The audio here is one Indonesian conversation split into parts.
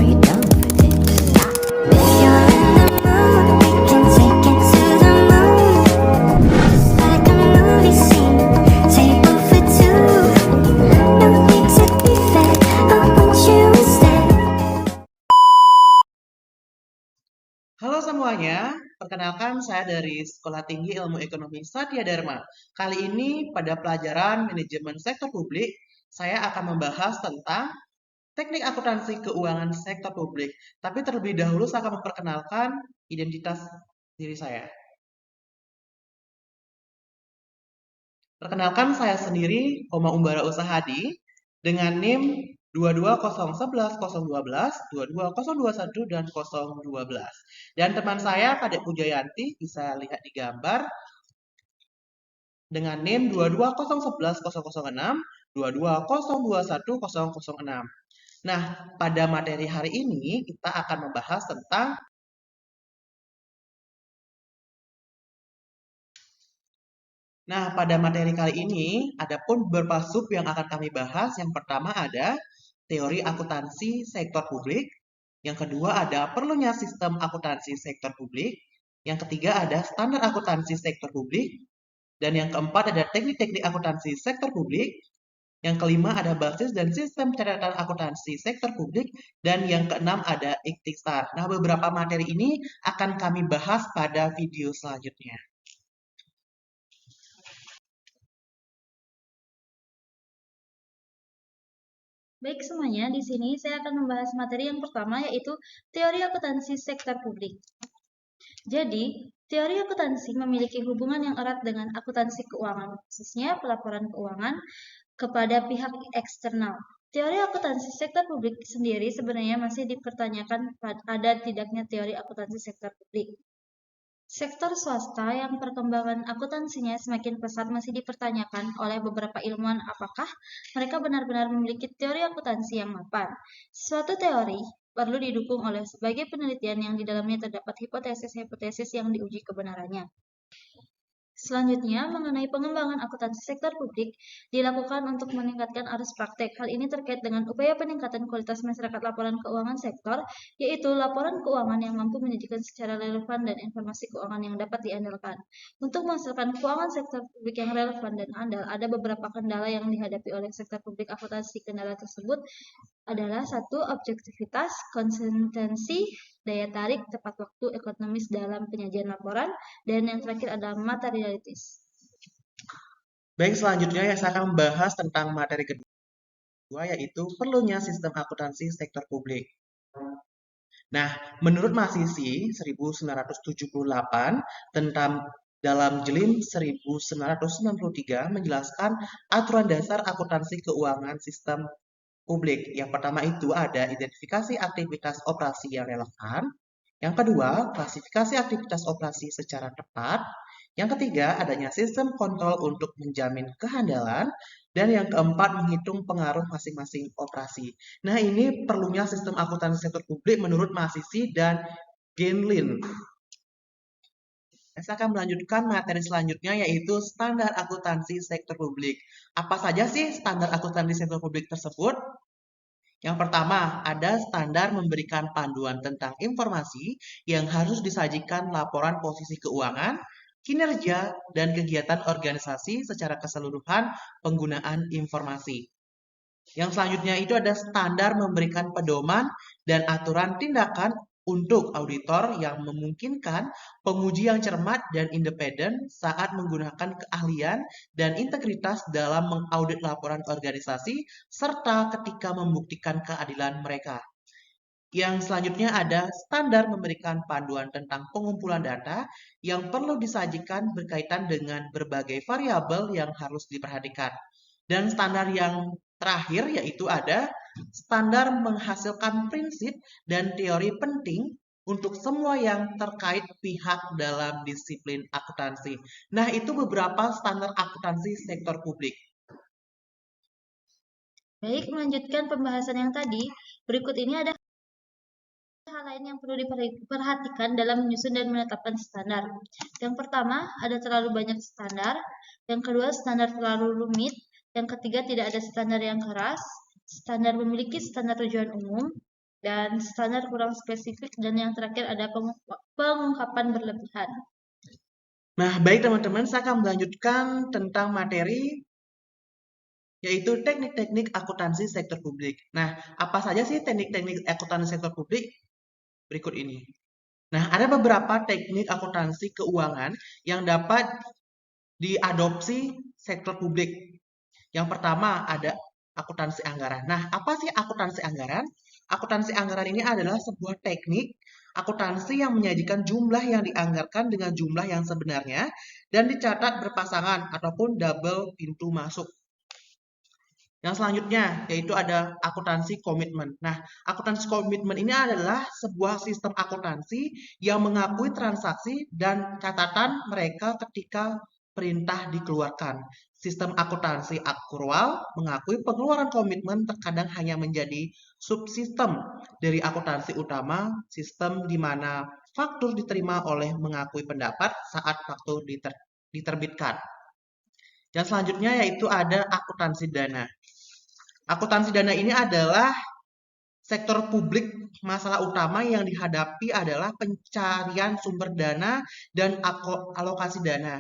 you don't predict. If you're in the mood, we can take it to the moon. Just like a movie scene, table for two. No need to be fed, I want you instead. Halo semuanya, perkenalkan saya dari Sekolah Tinggi Ilmu Ekonomi Satya Dharma. Kali ini pada pelajaran manajemen sektor publik, saya akan membahas tentang teknik akuntansi keuangan sektor publik. Tapi terlebih dahulu saya akan memperkenalkan identitas diri saya. Perkenalkan saya sendiri, Koma Umbara Usahadi, dengan NIM 22011012, 22021, dan 012. Dan teman saya, Kadek Pujayanti, bisa lihat di gambar, dengan NIM 22011006, 220210006. Nah, pada materi hari ini, kita akan membahas tentang pada materi kali ini, ada pun beberapa sub yang akan kami bahas. Yang pertama ada teori akuntansi sektor publik. Yang kedua ada perlunya sistem akuntansi sektor publik. Yang ketiga ada standar akuntansi sektor publik. Dan yang keempat ada teknik-teknik akuntansi sektor publik. Yang kelima ada basis dan sistem catatan akuntansi sektor publik. Dan yang keenam ada Ikhtisar. Nah, beberapa materi ini akan kami bahas pada video selanjutnya. Baik semuanya, di sini saya akan membahas materi yang pertama yaitu teori akuntansi sektor publik. Jadi, teori akuntansi memiliki hubungan yang erat dengan akuntansi keuangan, khususnya pelaporan keuangan kepada pihak eksternal. Teori akuntansi sektor publik sendiri sebenarnya masih dipertanyakan ada tidaknya teori akuntansi sektor publik. Sektor swasta yang perkembangan akuntansinya semakin pesat masih dipertanyakan oleh beberapa ilmuwan apakah mereka benar-benar memiliki teori akuntansi yang mapan. Suatu teori perlu didukung oleh sebagai penelitian yang di dalamnya terdapat hipotesis-hipotesis yang diuji kebenarannya. Selanjutnya, mengenai pengembangan akuntansi sektor publik dilakukan untuk meningkatkan arus praktek. Hal ini terkait dengan upaya peningkatan kualitas masyarakat laporan keuangan sektor, yaitu laporan keuangan yang mampu menyajikan secara relevan dan informasi keuangan yang dapat diandalkan. Untuk menghasilkan keuangan sektor publik yang relevan dan andal, ada beberapa kendala yang dihadapi oleh sektor publik akuntansi. Kendala tersebut adalah satu, objektivitas, konsistensi, daya tarik, tepat waktu, ekonomis dalam penyajian laporan, dan yang terakhir adalah materialitis. Baik, selanjutnya yang saya akan membahas tentang materi kedua, yaitu perlunya sistem akuntansi sektor publik. Nah, menurut Mahsiswi 1978 tentang dalam Jelim 1993 menjelaskan aturan dasar akuntansi keuangan sistem publik. Yang pertama itu ada identifikasi aktivitas operasi yang relevan. Yang kedua, klasifikasi aktivitas operasi secara tepat. Yang ketiga, adanya sistem kontrol untuk menjamin kehandalan. Dan yang keempat, menghitung pengaruh masing-masing operasi. Nah, ini perlunya sistem akuntansi sektor publik menurut Mahsiswi dan Genlin. Saya akan melanjutkan materi selanjutnya yaitu standar akuntansi sektor publik. Apa saja sih standar akuntansi sektor publik tersebut? Yang pertama, ada standar memberikan panduan tentang informasi yang harus disajikan laporan posisi keuangan, kinerja, dan kegiatan organisasi secara keseluruhan penggunaan informasi. Yang selanjutnya itu ada standar memberikan pedoman dan aturan tindakan untuk auditor yang memungkinkan penguji yang cermat dan independen saat menggunakan keahlian dan integritas dalam mengaudit laporan organisasi serta ketika membuktikan keadilan mereka. Yang selanjutnya ada standar memberikan panduan tentang pengumpulan data yang perlu disajikan berkaitan dengan berbagai variabel yang harus diperhatikan. Dan standar yang terakhir yaitu ada standar menghasilkan prinsip dan teori penting untuk semua yang terkait pihak dalam disiplin akuntansi. Nah, itu beberapa standar akuntansi sektor publik. Baik, melanjutkan pembahasan yang tadi, berikut ini ada hal lain yang perlu diperhatikan dalam menyusun dan menetapkan standar. Yang pertama, ada terlalu banyak standar. Yang kedua, standar terlalu rumit. Yang ketiga, tidak ada standar yang keras. Standar memiliki standar tujuan umum. dan standar kurang spesifik, dan yang terakhir ada pengungkapan berlebihan. Nah, baik teman-teman, saya akan melanjutkan tentang materi yaitu teknik-teknik akuntansi sektor publik. Nah, apa saja sih teknik-teknik akuntansi sektor publik? Berikut ini. Nah, ada beberapa teknik akuntansi keuangan yang dapat diadopsi sektor publik. Yang pertama ada akuntansi anggaran. Nah, apa sih akuntansi anggaran? Akuntansi anggaran ini adalah sebuah teknik akuntansi yang menyajikan jumlah yang dianggarkan dengan jumlah yang sebenarnya dan dicatat berpasangan ataupun double pintu masuk. Yang selanjutnya yaitu ada akuntansi komitmen. Nah, akuntansi komitmen ini adalah sebuah sistem akuntansi yang mengakui transaksi dan catatan mereka ketika perintah dikeluarkan. Sistem akuntansi akrual mengakui pengeluaran komitmen terkadang hanya menjadi subsistem dari akuntansi utama, sistem di mana faktur diterima oleh mengakui pendapat saat faktur diterbitkan. Yang selanjutnya yaitu ada akuntansi dana. Akuntansi dana ini adalah sektor publik. Masalah utama yang dihadapi adalah pencarian sumber dana dan alokasi dana.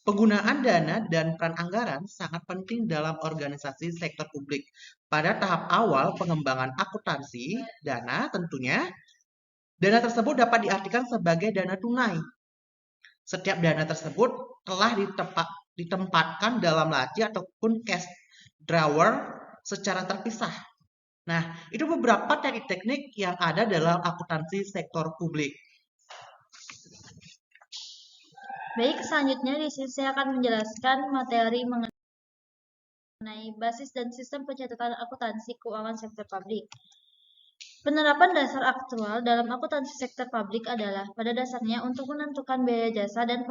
Penggunaan dana dan peran anggaran sangat penting dalam organisasi sektor publik. Pada tahap awal pengembangan akuntansi dana tentunya, dana tersebut dapat diartikan sebagai dana tunai. Setiap dana tersebut telah ditempatkan dalam laci ataupun cash drawer secara terpisah. Nah, itu beberapa teknik-teknik yang ada dalam akuntansi sektor publik. Baik, selanjutnya di sini saya akan menjelaskan materi mengenai basis dan sistem pencatatan akuntansi keuangan sektor publik. Penerapan dasar aktual dalam akuntansi sektor publik adalah pada dasarnya untuk menentukan biaya jasa dan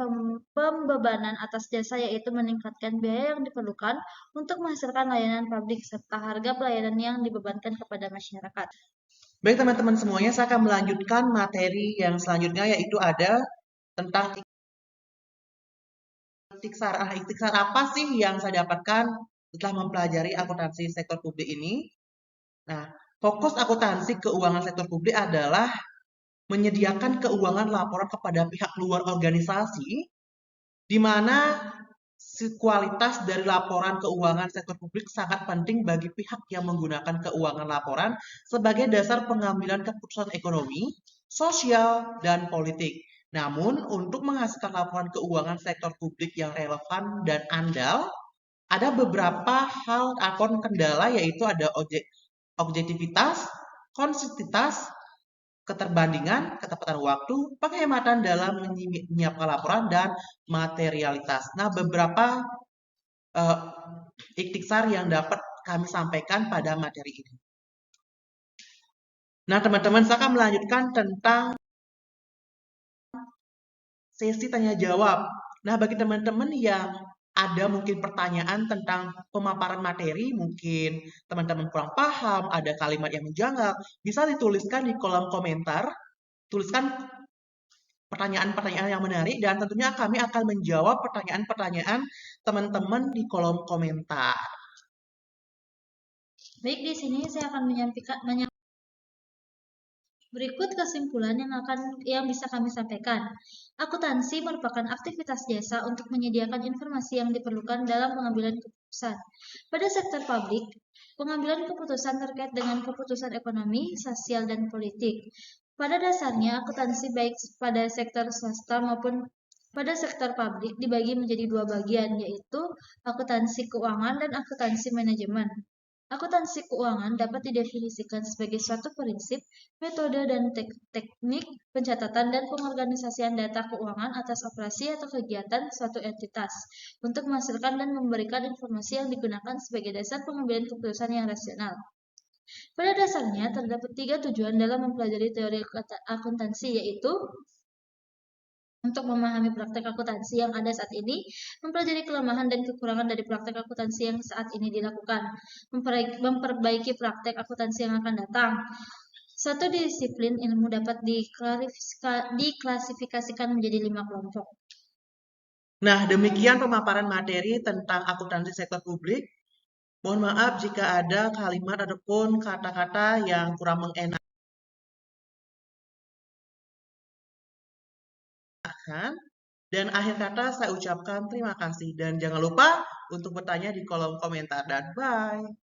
pembebanan atas jasa, yaitu meningkatkan biaya yang diperlukan untuk menghasilkan layanan publik serta harga pelayanan yang dibebankan kepada masyarakat. Baik teman-teman semuanya, saya akan melanjutkan materi yang selanjutnya yaitu ada tentang ikhtisar. Ikhtisar apa sih yang saya dapatkan setelah mempelajari akuntansi sektor publik ini? Nah, fokus akuntansi keuangan sektor publik adalah menyediakan keuangan laporan kepada pihak luar organisasi, di mana kualitas dari laporan keuangan sektor publik sangat penting bagi pihak yang menggunakan keuangan laporan sebagai dasar pengambilan keputusan ekonomi, sosial, dan politik. Namun, untuk menghasilkan laporan keuangan sektor publik yang relevan dan andal, ada beberapa hal atau kendala, yaitu ada objektivitas, konsistensitas, keterbandingan, ketepatan waktu, penghematan dalam menyiapkan laporan, dan materialitas. Nah, beberapa ikhtisar yang dapat kami sampaikan pada materi ini. Nah, teman-teman, saya akan melanjutkan tentang sesi tanya jawab. Nah, bagi teman-teman yang ada mungkin pertanyaan tentang pemaparan materi, mungkin teman-teman kurang paham, ada kalimat yang menjanggal, bisa dituliskan di kolom komentar. Tuliskan pertanyaan-pertanyaan yang menarik dan tentunya kami akan menjawab pertanyaan-pertanyaan teman-teman di kolom komentar. Baik, di sini saya akan menyampaikan berikut kesimpulan yang bisa kami sampaikan. Akuntansi merupakan aktivitas jasa untuk menyediakan informasi yang diperlukan dalam pengambilan keputusan. Pada sektor publik, pengambilan keputusan terkait dengan keputusan ekonomi, sosial, dan politik. Pada dasarnya, akuntansi baik pada sektor swasta maupun pada sektor publik dibagi menjadi dua bagian, yaitu akuntansi keuangan dan akuntansi manajemen. Akuntansi keuangan dapat didefinisikan sebagai suatu prinsip, metode, dan teknik pencatatan dan pengorganisasian data keuangan atas operasi atau kegiatan suatu entitas untuk menghasilkan dan memberikan informasi yang digunakan sebagai dasar pengambilan keputusan yang rasional. Pada dasarnya, terdapat 3 tujuan dalam mempelajari teori akuntansi, yaitu untuk memahami praktek akuntansi yang ada saat ini, mempelajari kelemahan dan kekurangan dari praktek akuntansi yang saat ini dilakukan, memperbaiki praktek akuntansi yang akan datang. Suatu disiplin ilmu dapat diklasifikasikan menjadi 5 kelompok. Nah, demikian pemaparan materi tentang akuntansi sektor publik. Mohon maaf jika ada kalimat ataupun kata-kata yang kurang mengenakan. mendengarkan. Dan akhir kata saya ucapkan terima kasih. Dan jangan lupa untuk bertanya di kolom komentar. Dan bye!